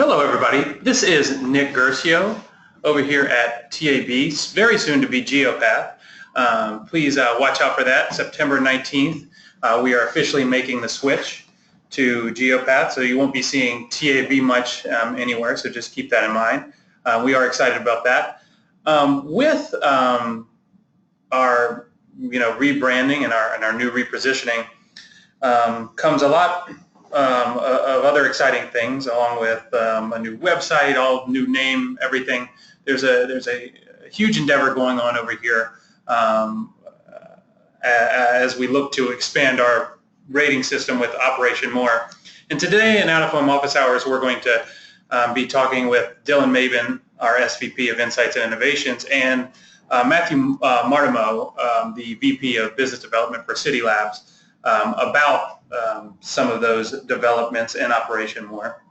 Hello everybody, this is Nick Guercio over here at TAB, very soon to be Geopath. Please watch out for that, September 19th. We are officially making the switch to Geopath, so you won't be seeing TAB much anywhere, so just keep that in mind. We are excited about that. With our rebranding and our new repositioning comes a lot of other exciting things, along with a new website, all new name, everything. There's a huge endeavor going on over here as we look to expand our rating system with Operation More. And today in Out of Home Office Hours, we're going to be talking with Dylan Mabin, our SVP of Insights and Innovations, and Matthew Martimo, the VP of Business Development for City Labs, about some of those developments in Operation More.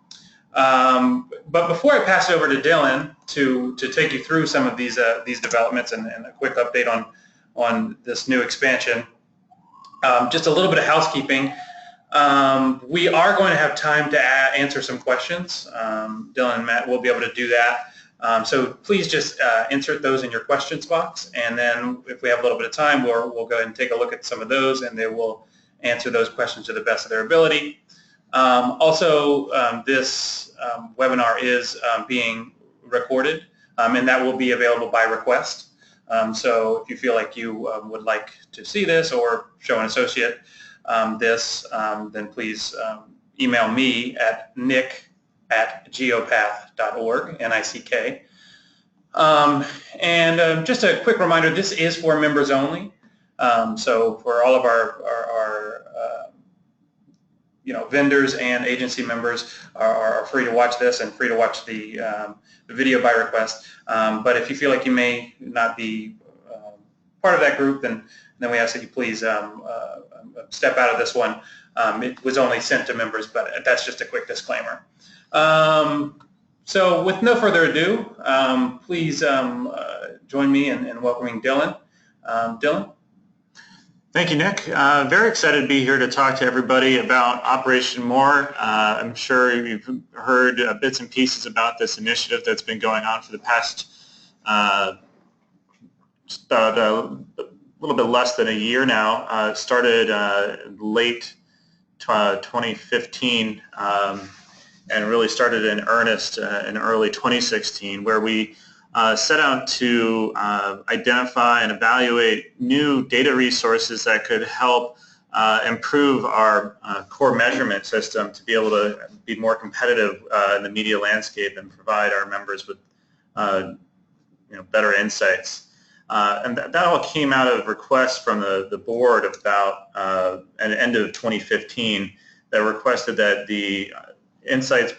But before I pass it over to Dylan to take you through some of these developments and a quick update on this new expansion, just a little bit of housekeeping. We are going to have time to answer some questions. Dylan and Matt will be able to do that. So please just insert those in your questions box, and then if we have a little bit of time, we'll go ahead and take a look at some of those, and they will answer those questions to the best of their ability. Also, this webinar is being recorded, and that will be available by request. So if you feel like you would like to see this or show an associate this, then please email me at nick@geopath.org, N-I-C-K. And just a quick reminder, this is for members only. So for all of our vendors and agency members are free to watch this and free to watch the video by request. But if you feel like you may not be part of that group, then we ask that you please step out of this one. It was only sent to members, but that's just a quick disclaimer. So with no further ado, please join me in welcoming Dylan. Dylan? Thank you, Nick. Very excited to be here to talk to everybody about Operation More. I'm sure you've heard bits and pieces about this initiative that's been going on for the past about a little bit less than a year now. It started late 2015 and really started in earnest in early 2016, where we set out to identify and evaluate new data resources that could help improve our core measurement system to be able to be more competitive in the media landscape and provide our members with better insights. And that all came out of requests from the board about at the end of 2015 that requested that the insights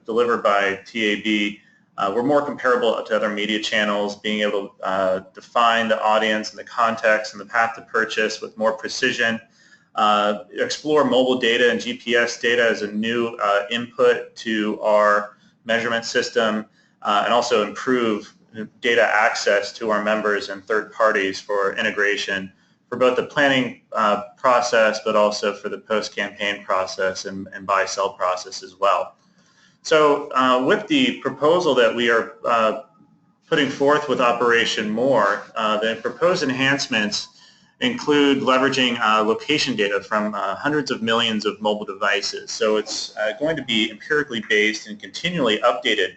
delivered by TAB were more comparable to other media channels, being able to define the audience and the context and the path to purchase with more precision, explore mobile data and GPS data as a new input to our measurement system, and also improve data access to our members and third parties for integration for both the planning process, but also for the post-campaign process and buy-sell process as well. So with the proposal that we are putting forth with Operation More, the proposed enhancements include leveraging location data from hundreds of millions of mobile devices. So it's going to be empirically based and continually updated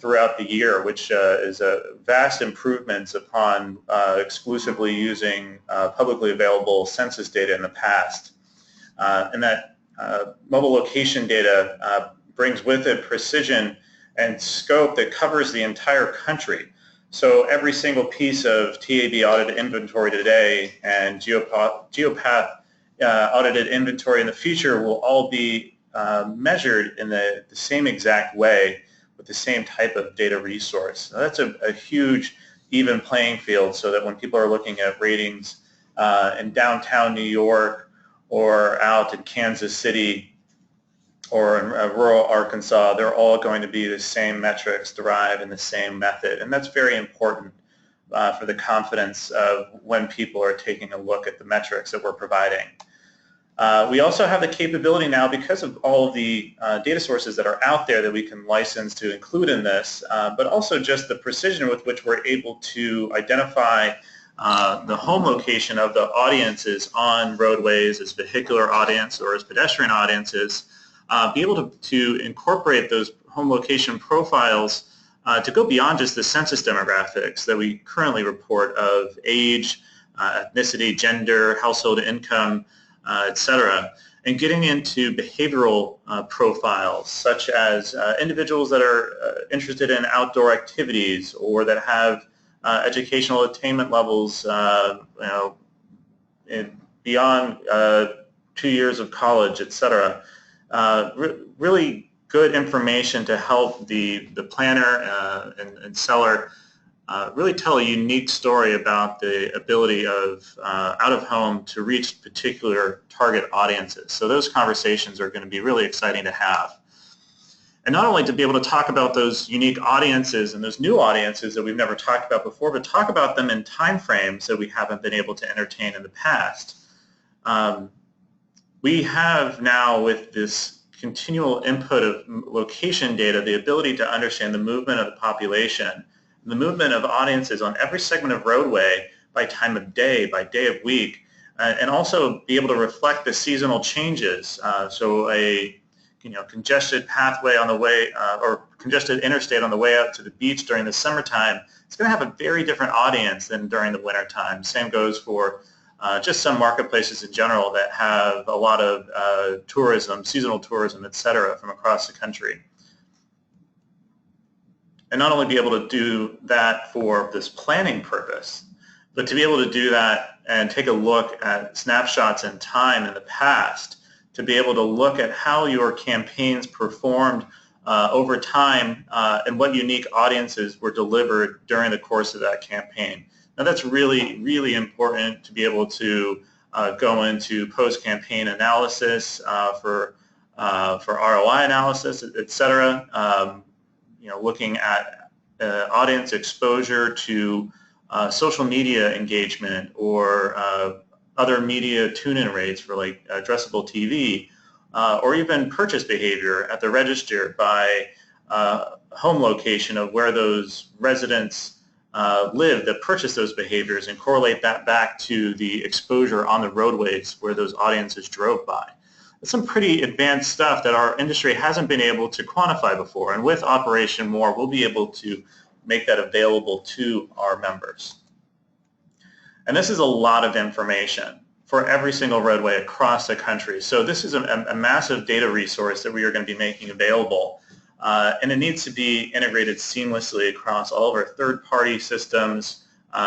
throughout the year, which is a vast improvements upon exclusively using publicly available census data in the past. And that mobile location data brings with it precision and scope that covers the entire country. So every single piece of TAB audited inventory today and Geopath audited inventory in the future will all be measured in the same exact way with the same type of data resource. Now that's a huge even playing field, so that when people are looking at ratings in downtown New York or out in Kansas City or in rural Arkansas, they're all going to be the same metrics derived in the same method. And that's very important for the confidence of when people are taking a look at the metrics that we're providing. We also have the capability now, because of all of the data sources that are out there that we can license to include in this, but also just the precision with which we're able to identify the home location of the audiences on roadways as vehicular audience or as pedestrian audiences, be able to incorporate those home location profiles to go beyond just the census demographics that we currently report of age, ethnicity, gender, household income, etc., and getting into behavioral profiles such as individuals that are interested in outdoor activities or that have educational attainment levels beyond 2 years of college, etc. Really good information to help the planner and seller really tell a unique story about the ability of out-of-home to reach particular target audiences. So those conversations are going to be really exciting to have. And not only to be able to talk about those unique audiences and those new audiences that we've never talked about before, but talk about them in time frames that we haven't been able to entertain in the past. We have now, with this continual input of location data, the ability to understand the movement of the population, the movement of audiences on every segment of roadway by time of day, by day of week, and also be able to reflect the seasonal changes. So a congested pathway on the way, or congested interstate on the way out to the beach during the summertime, it's going to have a very different audience than during the wintertime. Same goes for just some marketplaces in general that have a lot of tourism, seasonal tourism, et cetera, from across the country. And not only be able to do that for this planning purpose, but to be able to do that and take a look at snapshots in time in the past, to be able to look at how your campaigns performed over time and what unique audiences were delivered during the course of that campaign. Now that's really, really important to be able to go into post-campaign analysis for ROI analysis, et cetera. Looking at audience exposure to social media engagement or other media tune-in rates for like addressable TV, or even purchase behavior at the register by home location of where those residents live that purchase those behaviors, and correlate that back to the exposure on the roadways where those audiences drove by. It's some pretty advanced stuff that our industry hasn't been able to quantify before, and with Operation More, we'll be able to make that available to our members. And this is a lot of information for every single roadway across the country. So this is a massive data resource that we are going to be making available, and it needs to be integrated seamlessly across all of our third-party systems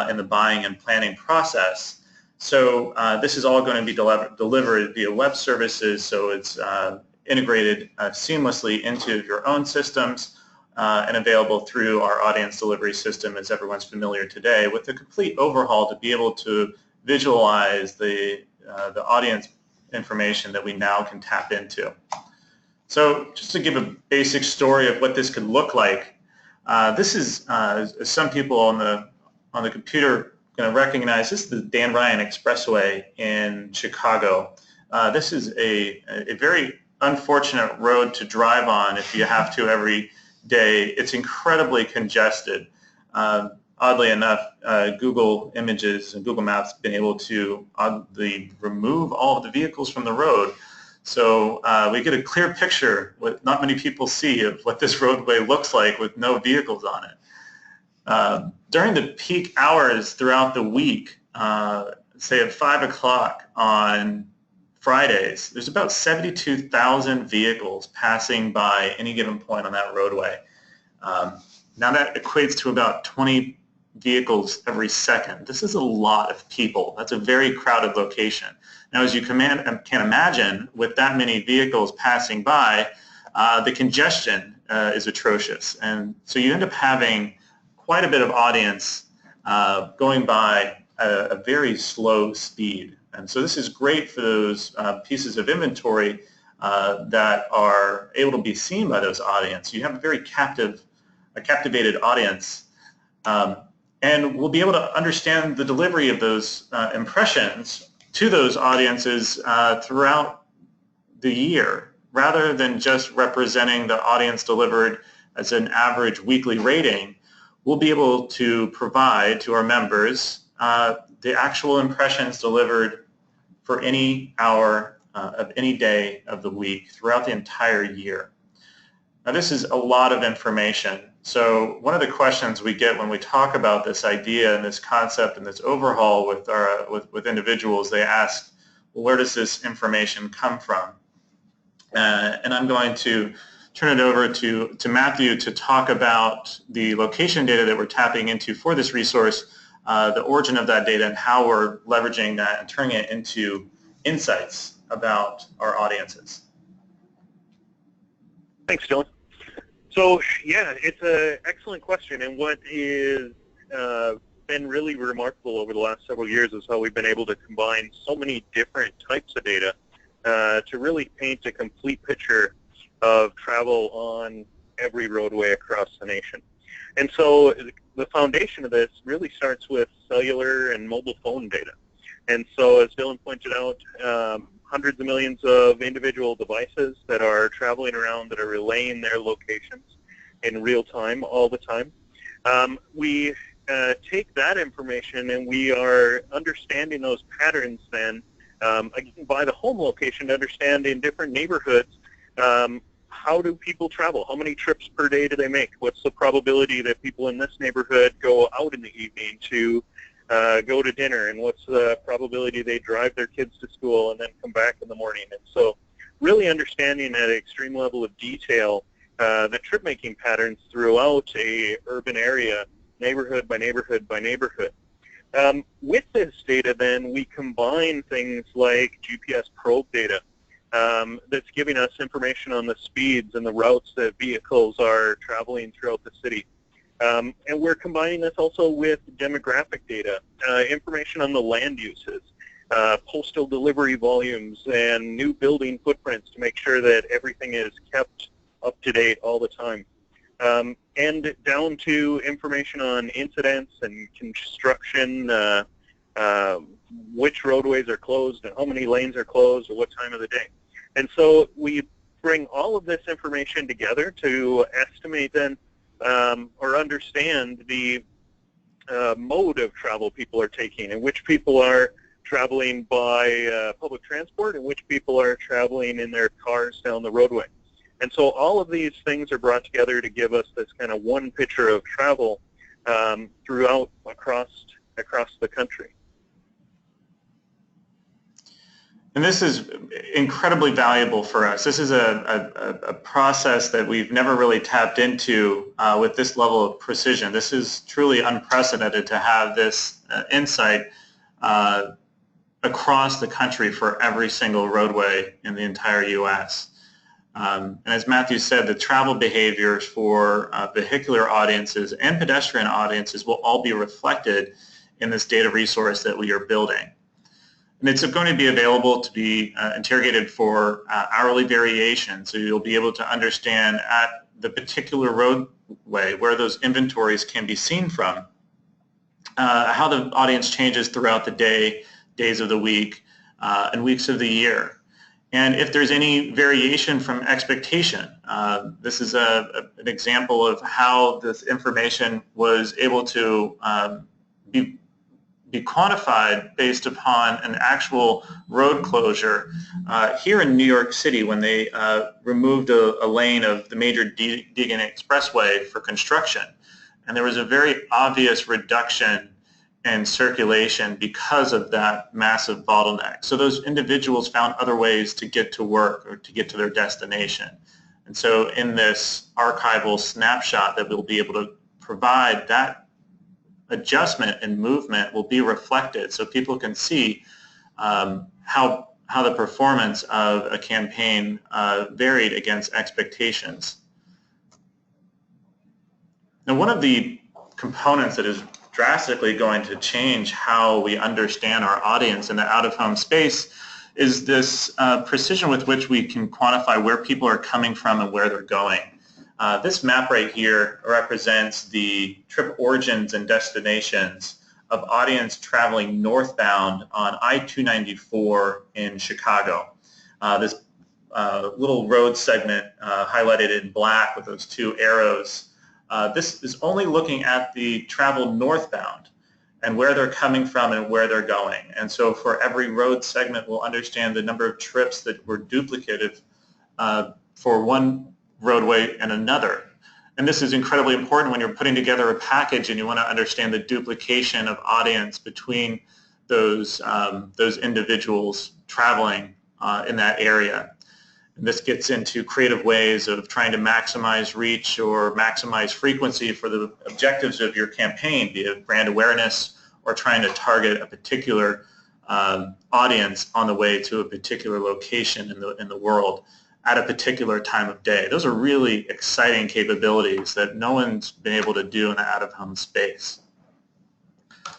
in the buying and planning process. So this is all going to be delivered via web services, so it's integrated seamlessly into your own systems and available through our audience delivery system, as everyone's familiar today, with a complete overhaul to be able to visualize the audience information that we now can tap into. So just to give a basic story of what this could look like, this is, as some people on the computer going to recognize, this is the Dan Ryan Expressway in Chicago. This is a very unfortunate road to drive on if you have to every day. It's incredibly congested. Oddly enough, Google Images and Google Maps have been able to oddly remove all of the vehicles from the road. So we get a clear picture, what not many people see, of what this roadway looks like with no vehicles on it. During the peak hours throughout the week, say at 5 o'clock on Fridays, there's about 72,000 vehicles passing by any given point on that roadway. Now that equates to about 20 vehicles every second. This is a lot of people. That's a very crowded location. Now, as you can imagine, with that many vehicles passing by, the congestion is atrocious. And so you end up having quite a bit of audience going by a very slow speed. And so this is great for those pieces of inventory that are able to be seen by those audience. You have a very captivated audience. And we'll be able to understand the delivery of those impressions to those audiences throughout the year, rather than just representing the audience delivered as an average weekly rating. We'll be able to provide to our members the actual impressions delivered for any hour of any day of the week throughout the entire year. Now, this is a lot of information. So one of the questions we get when we talk about this idea and this concept and this overhaul with individuals, they ask, well, where does this information come from? And I'm going to turn it over to Matthew to talk about the location data that we're tapping into for this resource, the origin of that data, and how we're leveraging that and turning it into insights about our audiences. Thanks, Dylan. So yeah, it's an excellent question, and what is been really remarkable over the last several years is how we've been able to combine so many different types of data to really paint a complete picture of travel on every roadway across the nation. And so the foundation of this really starts with cellular and mobile phone data. And so as Dylan pointed out, hundreds of millions of individual devices that are traveling around that are relaying their locations in real time all the time. We take that information and we are understanding those patterns then, again, by the home location, to understand in different neighborhoods, how do people travel? How many trips per day do they make? What's the probability that people in this neighborhood go out in the evening to go to dinner, and what's the probability they drive their kids to school and then come back in the morning? And so really understanding at an extreme level of detail the trip-making patterns throughout a urban area, neighborhood by neighborhood by neighborhood. With this data then, we combine things like GPS probe data that's giving us information on the speeds and the routes that vehicles are traveling throughout the city. And we're combining this also with demographic data, information on the land uses, postal delivery volumes, and new building footprints to make sure that everything is kept up to date all the time. And down to information on incidents and construction, which roadways are closed and how many lanes are closed or what time of the day. And so we bring all of this information together to estimate then or understand the mode of travel people are taking, and which people are traveling by public transport and which people are traveling in their cars down the roadway. And so all of these things are brought together to give us this kind of one picture of travel throughout across the country. And this is incredibly valuable for us. This is a process that we've never really tapped into with this level of precision. This is truly unprecedented to have this insight across the country for every single roadway in the entire U.S. And as Matthew said, the travel behaviors for vehicular audiences and pedestrian audiences will all be reflected in this data resource that we are building. And it's going to be available to be interrogated for hourly variation, so you'll be able to understand at the particular roadway where those inventories can be seen from, how the audience changes throughout the day, days of the week, and weeks of the year. And if there's any variation from expectation, this is an example of how this information was able to be quantified based upon an actual road closure here in New York City when they removed a lane of the major Deegan Expressway for construction. And there was a very obvious reduction in circulation because of that massive bottleneck. So those individuals found other ways to get to work or to get to their destination. And so in this archival snapshot that we'll be able to provide, that adjustment and movement will be reflected so people can see how the performance of a campaign varied against expectations. Now, one of the components that is drastically going to change how we understand our audience in the out-of-home space is this precision with which we can quantify where people are coming from and where they're going. This map right here represents the trip origins and destinations of audience traveling northbound on I-294 in Chicago. This little road segment highlighted in black with those two arrows. This is only looking at the travel northbound and where they're coming from and where they're going. And so for every road segment, we'll understand the number of trips that were duplicated for one roadway and another. And this is incredibly important when you're putting together a package and you want to understand the duplication of audience between those individuals traveling in that area. And this gets into creative ways of trying to maximize reach or maximize frequency for the objectives of your campaign, be it brand awareness or trying to target a particular audience on the way to a particular location in the world at a particular time of day. Those are really exciting capabilities that no one's been able to do in the out-of-home space.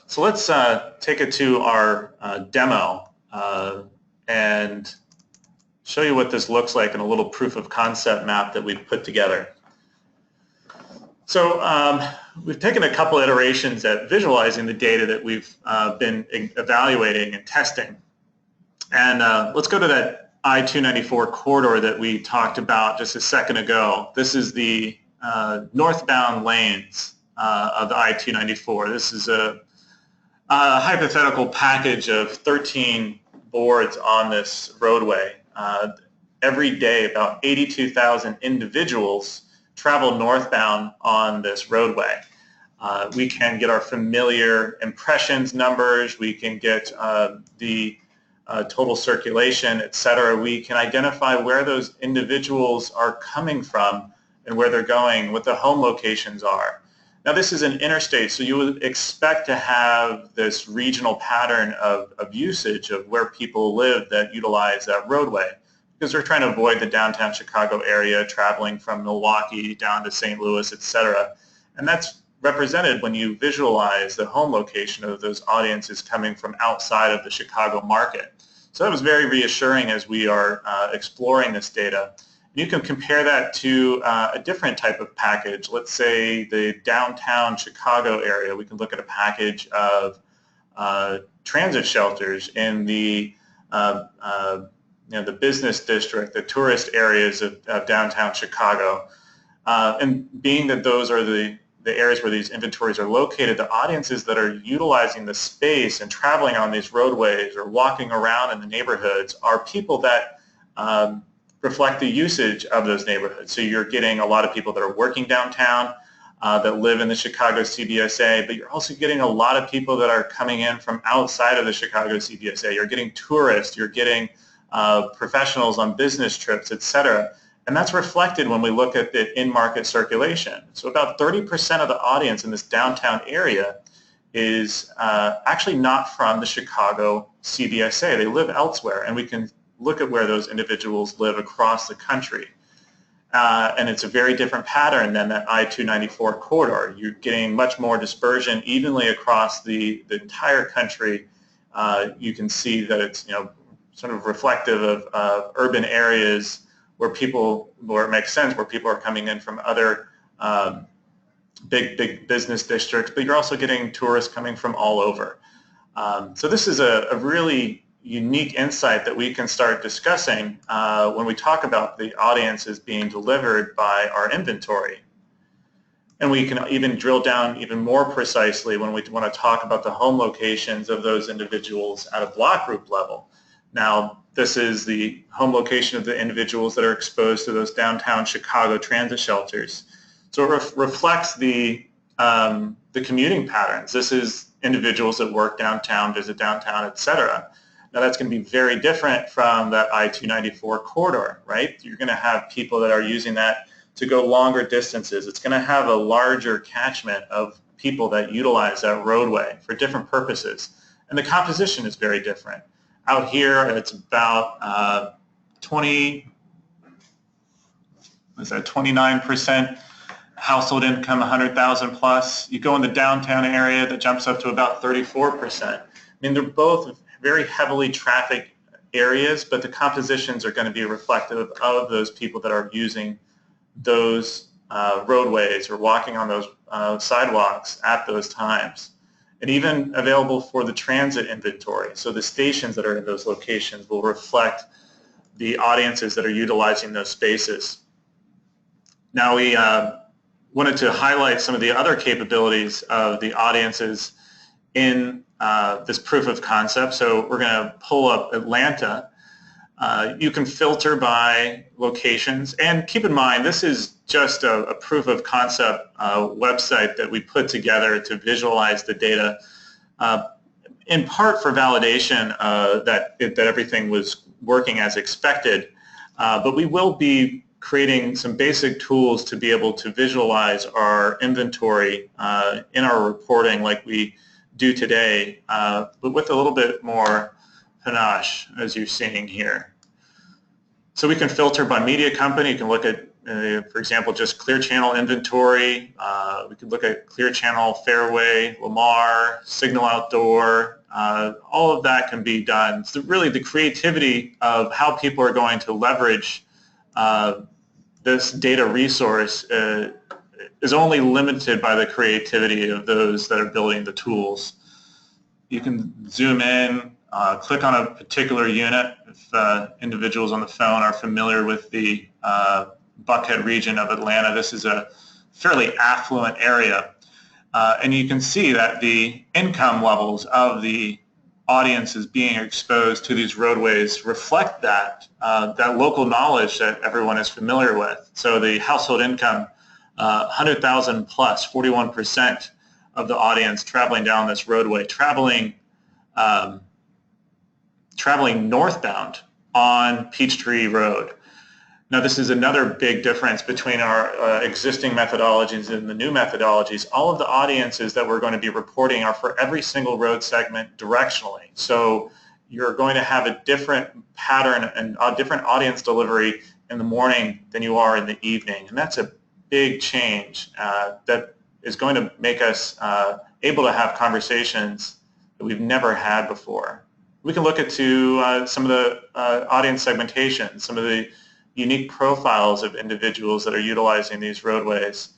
So let's take it to our demo and show you what this looks like in a little proof of concept map that we've put together. So we've taken a couple iterations at visualizing the data that we've been evaluating and testing. And let's go to that I-294 corridor that we talked about just a second ago. This is the northbound lanes of the I-294. This is a hypothetical package of 13 boards on this roadway. Every day, about 82,000 individuals travel northbound on this roadway. We can get our familiar impressions numbers. We can get the total circulation, et cetera. We can identify where those individuals are coming from and where they're going, what the home locations are. Now this is an interstate, so you would expect to have this regional pattern of usage of where people live that utilize that roadway, because they're trying to avoid the downtown Chicago area, traveling from Milwaukee down to St. Louis, et cetera. And that's represented when you visualize the home location of those audiences coming from outside of the Chicago market. So that was very reassuring as we are exploring this data. You can compare that to a different type of package. Let's say the downtown Chicago area. We can look at a package of transit shelters in the the business district, the tourist areas of downtown Chicago. And being that those are the areas where these inventories are located, the audiences that are utilizing the space and traveling on these roadways or walking around in the neighborhoods are people that reflect the usage of those neighborhoods. So you're getting a lot of people that are working downtown that live in the Chicago CBSA, but you're also getting a lot of people that are coming in from outside of the Chicago CBSA. You're getting tourists, you're getting professionals on business trips, et cetera. And that's reflected when we look at the in-market circulation. So about 30% of the audience in this downtown area is actually not from the Chicago CBSA. They live elsewhere, and we can look at where those individuals live across the country. And it's a very different pattern than that I-294 corridor. You're getting much more dispersion evenly across the entire country. You can see that it's sort of reflective of urban areas where it makes sense, where people are coming in from other big business districts, but you're also getting tourists coming from all over. So this is a really unique insight that we can start discussing when we talk about the audiences being delivered by our inventory. And we can even drill down even more precisely when we want to talk about the home locations of those individuals at a block group level. Now, this is the home location of the individuals that are exposed to those downtown Chicago transit shelters. So it reflects the commuting patterns. This is individuals that work downtown, visit downtown, et cetera. Now that's going to be very different from that I-294 corridor, right? You're going to have people that are using that to go longer distances. It's going to have a larger catchment of people that utilize that roadway for different purposes. And the composition is very different. Out here, it's about 29% household income, 100,000 plus. You go in the downtown area, that jumps up to about 34%. I mean, they're both very heavily trafficked areas, but the compositions are going to be reflective of those people that are using those roadways or walking on those sidewalks at those times. and even available for the transit inventory. So the stations that are in those locations will reflect the audiences that are utilizing those spaces. Now we wanted to highlight some of the other capabilities of the audiences in this proof of concept. So we're going to pull up Atlanta. You can filter by locations, and keep in mind this is just a proof of concept website that we put together to visualize the data, in part for validation that everything was working as expected, but we will be creating some basic tools to be able to visualize our inventory in our reporting like we do today, but with a little bit more panache, as you're seeing here. So we can filter by media company. You can look at, for example, just Clear Channel inventory. We could look at Clear Channel, Fairway, Lamar, Signal Outdoor. All of that can be done. So really the creativity of how people are going to leverage this data resource is only limited by the creativity of those that are building the tools. You can zoom in, click on a particular unit. If individuals on the phone are familiar with the Buckhead region of Atlanta, this is a fairly affluent area. And you can see that the income levels of the audiences being exposed to these roadways reflect that local knowledge that everyone is familiar with. So the household income, 100,000 plus, 41% of the audience traveling down this roadway, traveling northbound on Peachtree Road. Now this is another big difference between our existing methodologies and the new methodologies. All of the audiences that we're going to be reporting are for every single road segment directionally. So you're going to have a different pattern and a different audience delivery in the morning than you are in the evening. And that's a big change that is going to make us able to have conversations that we've never had before. We can look at some of the audience segmentation, some of the unique profiles of individuals that are utilizing these roadways.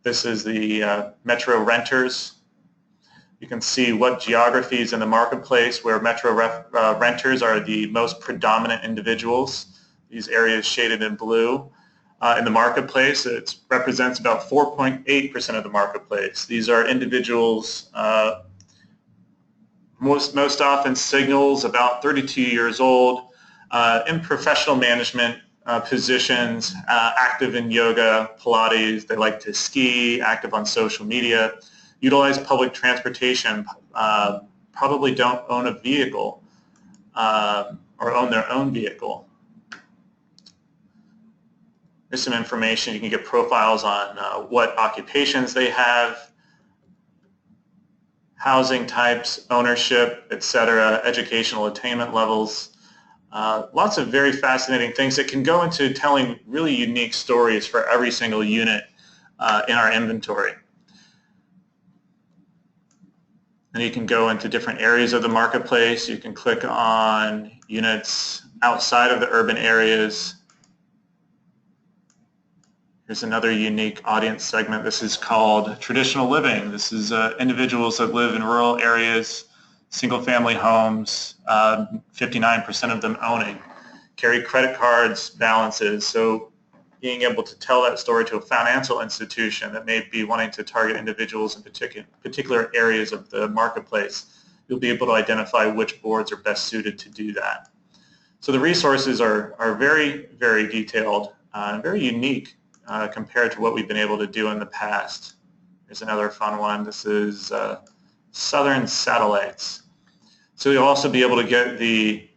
This is the metro renters. You can see what geographies in the marketplace where metro renters are the most predominant individuals. These areas shaded in blue. In the marketplace, it represents about 4.8% of the marketplace. These are individuals, most often signals, about 32 years old, in professional management positions, active in yoga, Pilates. They like to ski, active on social media, utilize public transportation, probably don't own a vehicle or own their own vehicle. There's some information. You can get profiles on what occupations they have, housing types, ownership, etc., educational attainment levels. Lots of very fascinating things that can go into telling really unique stories for every single unit in our inventory. And you can go into different areas of the marketplace. You can click on units outside of the urban areas. Here's another unique audience segment. This is called traditional living. This is individuals that live in rural areas, single-family homes, 59% of them owning, carry credit cards, balances. So being able to tell that story to a financial institution that may be wanting to target individuals in particular areas of the marketplace, you'll be able to identify which boards are best suited to do that. So the resources are very, very detailed and very unique compared to what we've been able to do in the past. Here's another fun one. This is Southern Satellites. So you'll also be able to get the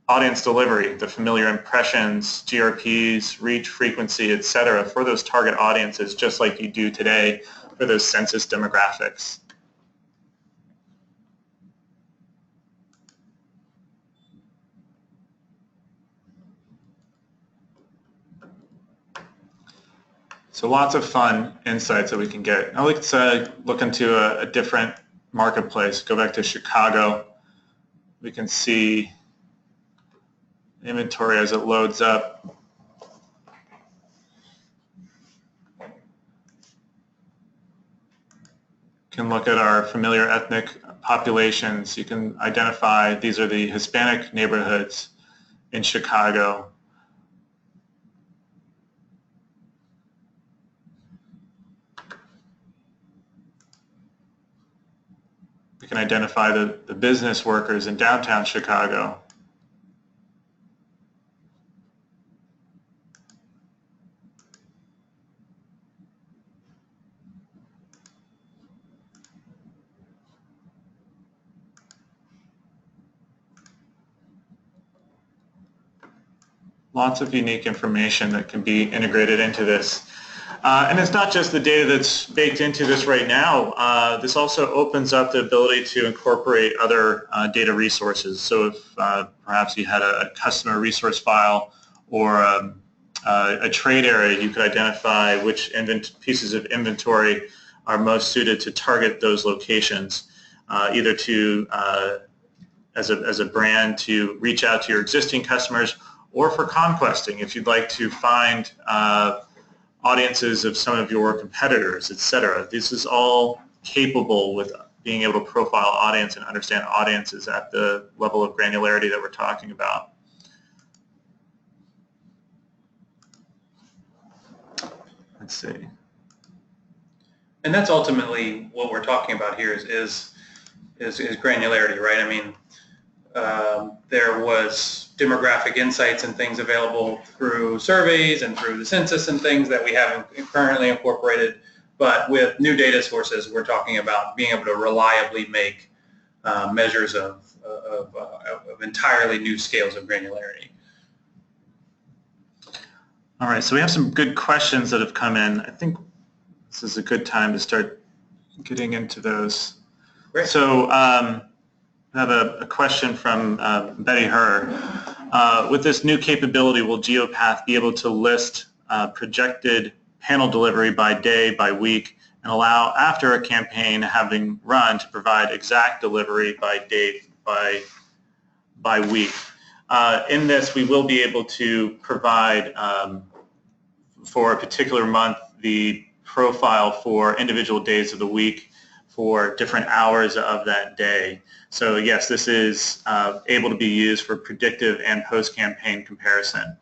audience delivery, the familiar impressions, GRPs, reach, frequency, etc. for those target audiences, just like you do today for those census demographics. So lots of fun insights that we can get. Now let's look into a different marketplace. Go back to Chicago. We can see inventory as it loads up. can look at our familiar ethnic populations. You can identify these are the Hispanic neighborhoods in Chicago. We can identify the business workers in downtown Chicago. Lots of unique information that can be integrated into this. And it's not just the data that's baked into this right now. This also opens up the ability to incorporate other data resources. So if perhaps you had a customer resource file or a trade area, you could identify which pieces of inventory are most suited to target those locations, either to as a brand to reach out to your existing customers, or for conquesting, if you'd like to find audiences of some of your competitors, etc. This is all capable with being able to profile audience and understand audiences at the level of granularity that we're talking about. Let's see. And that's ultimately what we're talking about here is granularity, right? I mean, there was demographic insights and things available through surveys and through the census and things that we haven't currently incorporated. But with new data sources, we're talking about being able to reliably make measures of entirely new scales of granularity. All right, so we have some good questions that have come in. I think this is a good time to start getting into those. Great. So I have a question from Betty Herr. With this new capability, will Geopath be able to list projected panel delivery by day, by week, and allow, after a campaign having run, to provide exact delivery by day, by week? In this, we will be able to provide, for a particular month, the profile for individual days of the week for different hours of that day. So yes, this is able to be used for predictive and post-campaign comparison.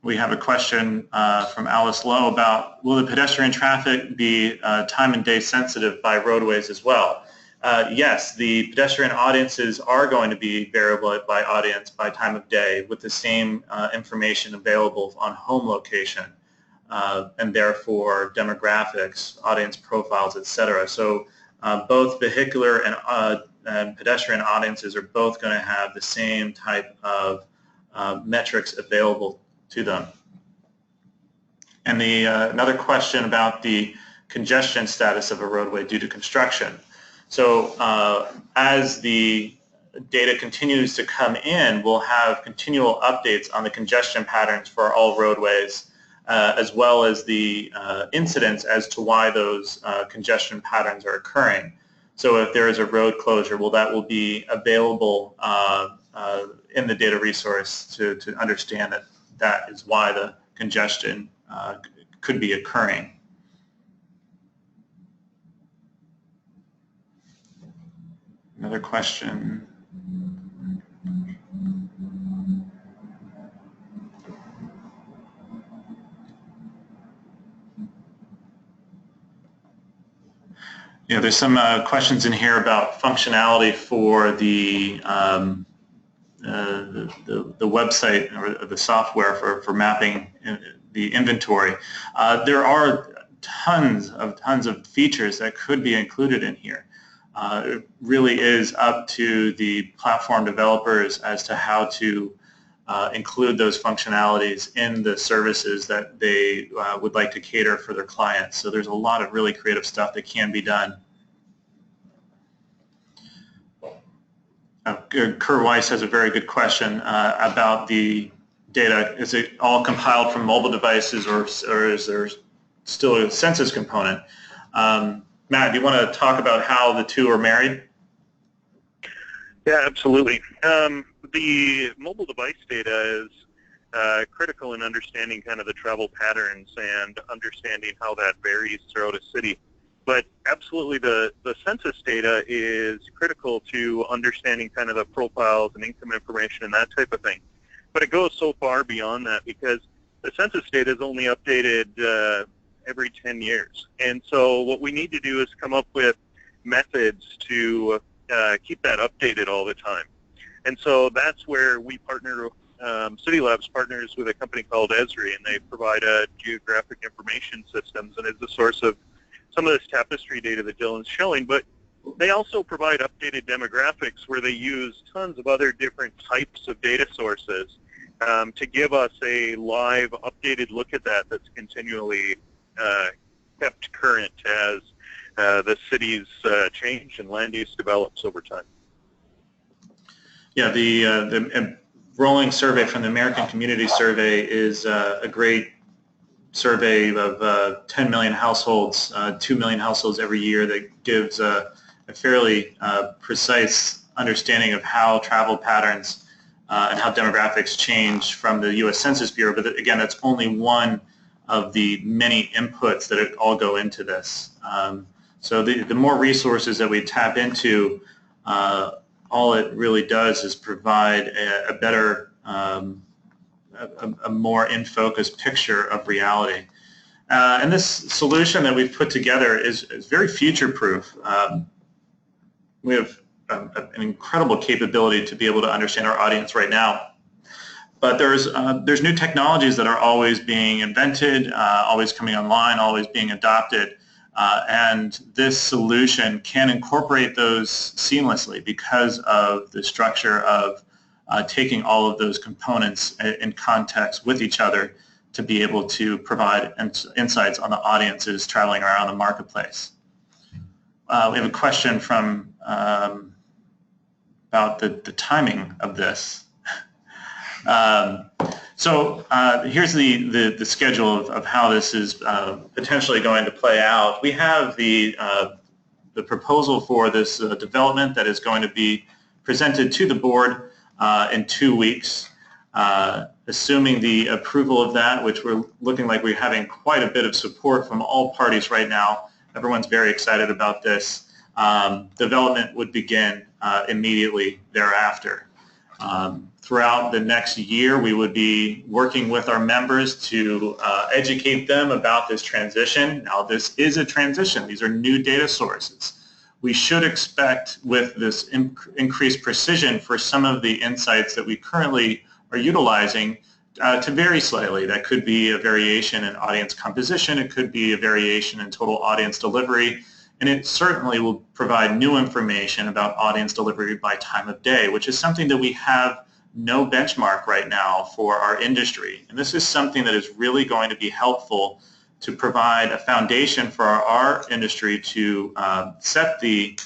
We have a question from Alice Lowe about, will the pedestrian traffic be time and day sensitive by roadways as well? Yes, the pedestrian audiences are going to be variable by audience by time of day with the same information available on home location. And therefore demographics, audience profiles, etc. So both vehicular and pedestrian audiences are both going to have the same type of metrics available to them. And another question about the congestion status of a roadway due to construction. So as the data continues to come in, we'll have continual updates on the congestion patterns for all roadways, as well as the incidents as to why those congestion patterns are occurring. So if there is a road closure, well, that will be available in the data resource to understand that that is why the congestion could be occurring. Another question. Yeah, there's some questions in here about functionality for the website or the software for mapping the inventory. There are tons of features that could be included in here. It really is up to the platform developers as to how to include those functionalities in the services that they would like to cater for their clients. So there's a lot of really creative stuff that can be done. Kurt Weiss has a very good question about the data. Is it all compiled from mobile devices, or is there still a census component? Matt, do you want to talk about how the two are married? Yeah, absolutely. The mobile device data is critical in understanding kind of the travel patterns and understanding how that varies throughout a city. But absolutely the census data is critical to understanding kind of the profiles and income information and that type of thing. But it goes so far beyond that because the census data is only updated every 10 years. And so what we need to do is come up with methods to keep that updated all the time. And so that's where we partner, City Labs partners with a company called Esri, and they provide geographic information systems and is the source of some of this tapestry data that Dylan's showing. But they also provide updated demographics where they use tons of other different types of data sources to give us a live, updated look at that that's continually kept current as the cities change and land use develops over time. Yeah, the rolling survey from the American Community Survey is a great survey of 10 million households, 2 million households every year that gives a fairly precise understanding of how travel patterns and how demographics change from the U.S. Census Bureau. But again, that's only one of the many inputs that all go into this. So the more resources that we tap into, all it really does is provide a better, a more in-focus picture of reality. And this solution that we've put together is very future-proof. We have an incredible capability to be able to understand our audience right now. But there's new technologies that are always being invented, always coming online, always being adopted. And this solution can incorporate those seamlessly because of the structure of taking all of those components in context with each other to be able to provide insights on the audiences traveling around the marketplace. We have a question from about the timing of this. So here's the schedule of how this is potentially going to play out. We have the proposal for this development that is going to be presented to the board in 2 weeks. Assuming the approval of that, which we're looking like we're having quite a bit of support from all parties right now. Everyone's very excited about this. Development would begin immediately thereafter. Throughout the next year, we would be working with our members to educate them about this transition. Now, this is a transition. These are new data sources. We should expect with this increased precision for some of the insights that we currently are utilizing to vary slightly. That could be a variation in audience composition. It could be a variation in total audience delivery. And it certainly will provide new information about audience delivery by time of day, which is something that we have no benchmark right now for our industry. And this is something that is really going to be helpful to provide a foundation for our industry to set the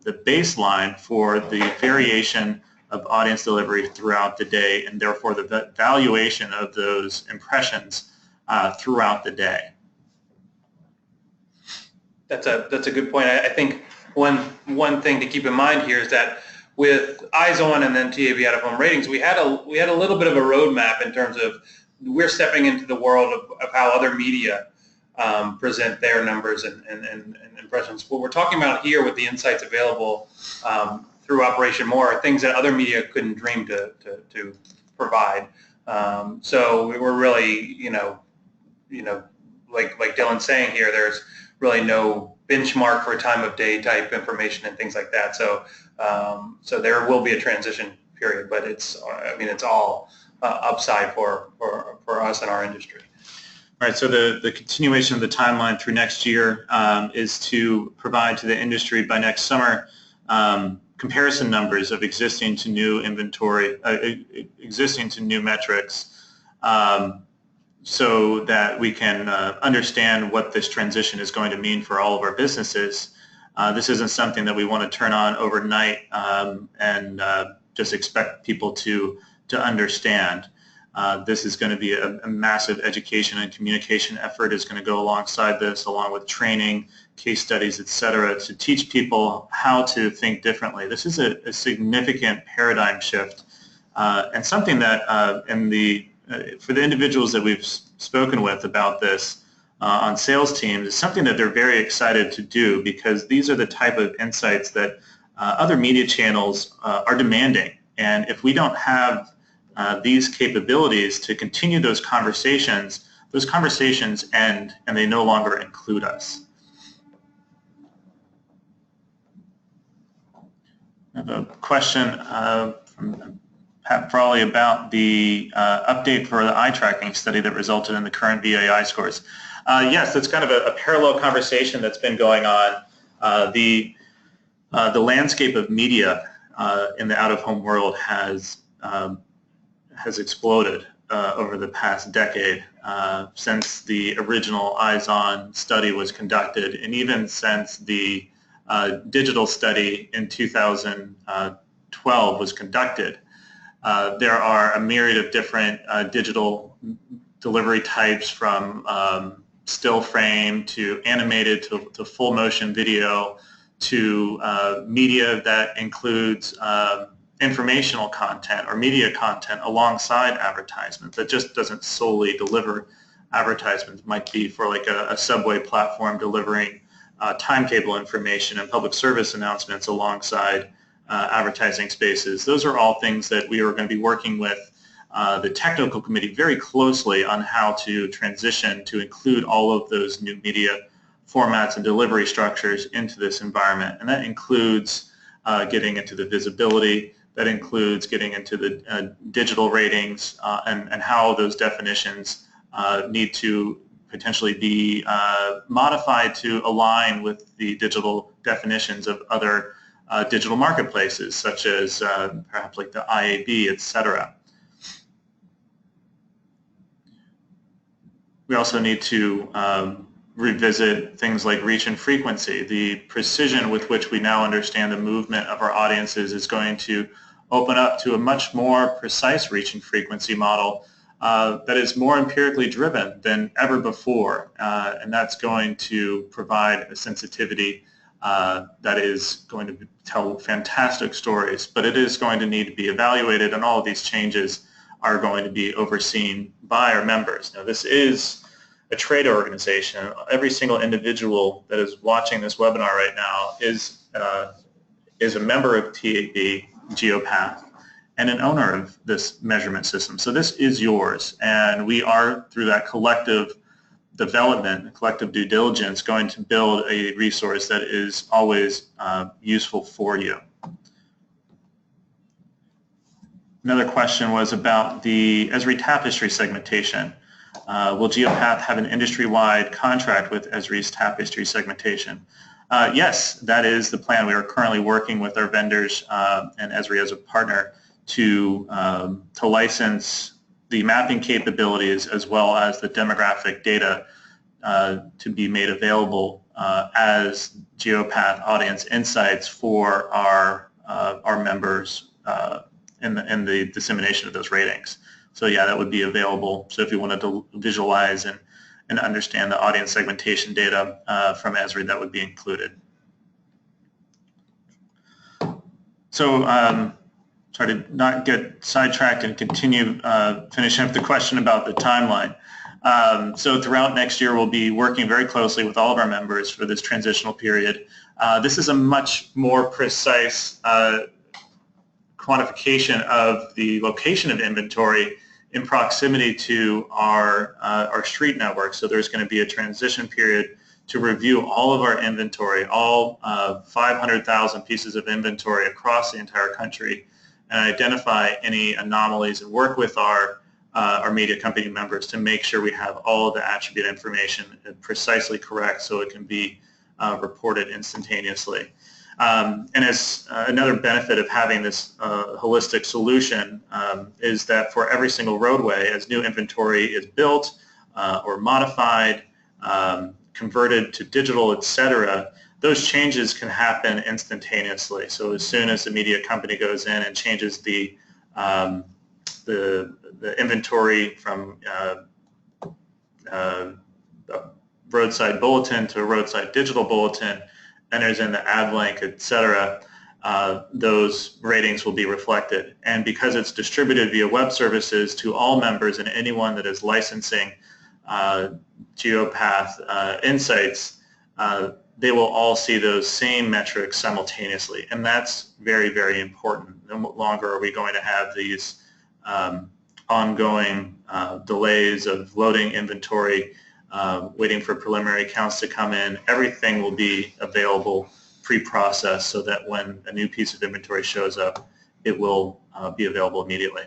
baseline for the variation of audience delivery throughout the day, and therefore the valuation of those impressions throughout the day. That's a good point. I think one thing to keep in mind here is that with Eyes On and then TAB out-of-home ratings, we had a little bit of a roadmap in terms of we're stepping into the world of how other media present their numbers and impressions. What we're talking about here with the insights available through Operation More are things that other media couldn't dream to provide. So we were really, like Dylan's saying here, there's really no benchmark for time of day type information and things like that. So so there will be a transition period, but it's all upside for us and our industry. All right, so the continuation of the timeline through next year is to provide to the industry by next summer comparison numbers of existing to new inventory, existing to new metrics, so that we can understand what this transition is going to mean for all of our businesses. This isn't something that we want to turn on overnight and just expect people to understand. This is going to be a massive education and communication effort. Is going to go alongside this, along with training, case studies, etc., to teach people how to think differently. This is a significant paradigm shift And something that for the individuals that we've spoken with about this on sales teams, is something that they're very excited to do, because these are the type of insights that other media channels are demanding. And if we don't have these capabilities to continue those conversations end and they no longer include us. I have a question from Pat Frawley about the update for the eye tracking study that resulted in the current VAI scores. Yes, that's kind of a parallel conversation that's been going on. The landscape of media in the out-of-home world has exploded over the past decade, since the original Eyes On study was conducted, and even since the digital study in 2012 was conducted. There are a myriad of different digital delivery types, from still frame to animated to full motion video to media that includes informational content or media content alongside advertisements that just doesn't solely deliver advertisements. It might be for like a subway platform delivering timetable information and public service announcements alongside advertising spaces. Those are all things that we are going to be working with the technical committee very closely on how to transition to include all of those new media formats and delivery structures into this environment. And that includes getting into the visibility, that includes getting into the digital ratings, and how those definitions need to potentially be modified to align with the digital definitions of other digital marketplaces, such as perhaps like the IAB, etc. We also need to revisit things like reach and frequency. The precision with which we now understand the movement of our audiences is going to open up to a much more precise reach and frequency model that is more empirically driven than ever before, and that's going to provide a sensitivity that is going to tell fantastic stories, but it is going to need to be evaluated, and all of these changes are going to be overseen by our members. Now, this is a trade organization. Every single individual that is watching this webinar right now is a member of TAB Geopath and an owner of this measurement system. So this is yours, and we are, through that collective development, collective due diligence, going to build a resource that is always useful for you. Another question was about the Esri Tapestry segmentation. Will Geopath have an industry-wide contract with Esri's Tapestry segmentation? Yes, that is the plan. We are currently working with our vendors and Esri as a partner to license the mapping capabilities as well as the demographic data to be made available as Geopath audience insights for our members in the dissemination of those ratings. So yeah, that would be available. So if you wanted to visualize and understand the audience segmentation data from Esri, that would be included. So try to not get sidetracked and continue finishing up the question about the timeline. So throughout next year, we'll be working very closely with all of our members for this transitional period. This is a much more precise quantification of the location of inventory in proximity to our street network. So there's going to be a transition period to review all of our inventory, all 500,000 pieces of inventory across the entire country, and identify any anomalies and work with our media company members to make sure we have all of the attribute information precisely correct so it can be reported instantaneously. And as another benefit of having this holistic solution is that for every single roadway, as new inventory is built or modified, converted to digital, etc., those changes can happen instantaneously. So as soon as the media company goes in and changes the inventory from a roadside bulletin to a roadside digital bulletin, enters in the ad link, etc., those ratings will be reflected. And because it's distributed via web services to all members and anyone that is licensing Geopath insights, they will all see those same metrics simultaneously. And that's very, very important. No longer are we going to have these ongoing delays of loading inventory, waiting for preliminary counts to come in. Everything will be available pre-processed so that when a new piece of inventory shows up, it will be available immediately.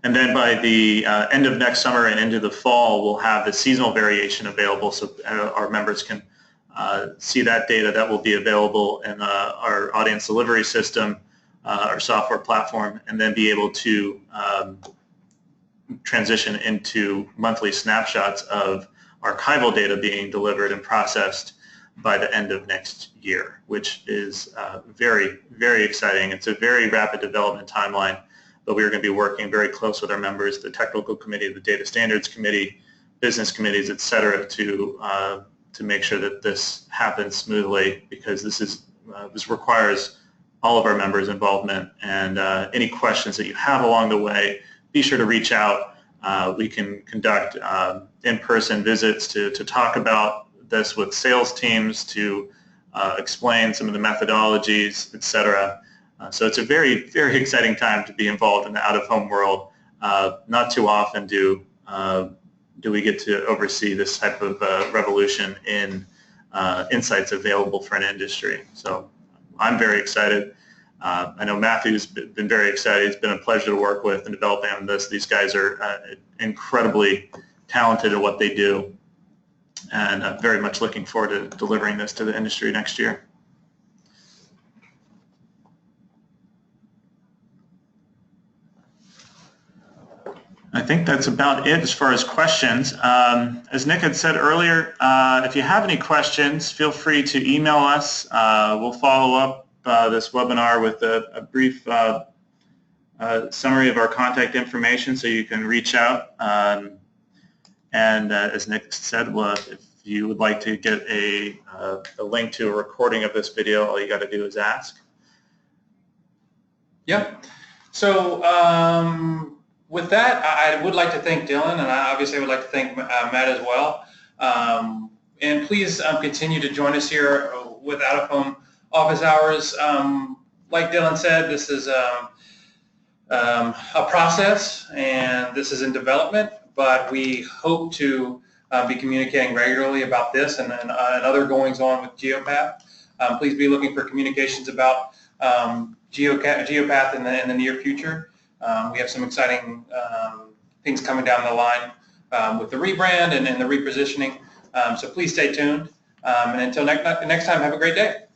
And then by the end of next summer and into the fall, we'll have the seasonal variation available so our members can see that data. That will be available in our audience delivery system, our software platform, and then be able to transition into monthly snapshots of archival data being delivered and processed by the end of next year, which is very, very exciting. It's a very rapid development timeline, but we are going to be working very close with our members, the technical committee, the data standards committee, business committees, et cetera, to make sure that this happens smoothly, because this requires all of our members' involvement. And any questions that you have along the way, be sure to reach out. We can conduct in-person visits to talk about this with sales teams, to explain some of the methodologies, et cetera. So it's a very, very exciting time to be involved in the out-of-home world. Not too often do we get to oversee this type of revolution in insights available for an industry. So I'm very excited. I know Matthew's been very excited. It's been a pleasure to work with and developing on this. These guys are incredibly talented at what they do, and I'm very much looking forward to delivering this to the industry next year. I think that's about it as far as questions. As Nick had said earlier, if you have any questions, feel free to email us. We'll follow up this webinar with a brief summary of our contact information so you can reach out. And as Nick said, if you would like to get a link to a recording of this video, all you got to do is ask. Yep. So with that, I would like to thank Dylan, and I obviously would like to thank Matt as well. And please continue to join us here with out-of-home office hours. Like Dylan said, this is a process, and this is in development, but we hope to be communicating regularly about this and other goings-on with Geopath. Please be looking for communications about Geopath in the near future. We have some exciting things coming down the line with the rebrand and the repositioning. So please stay tuned. And until next time, have a great day.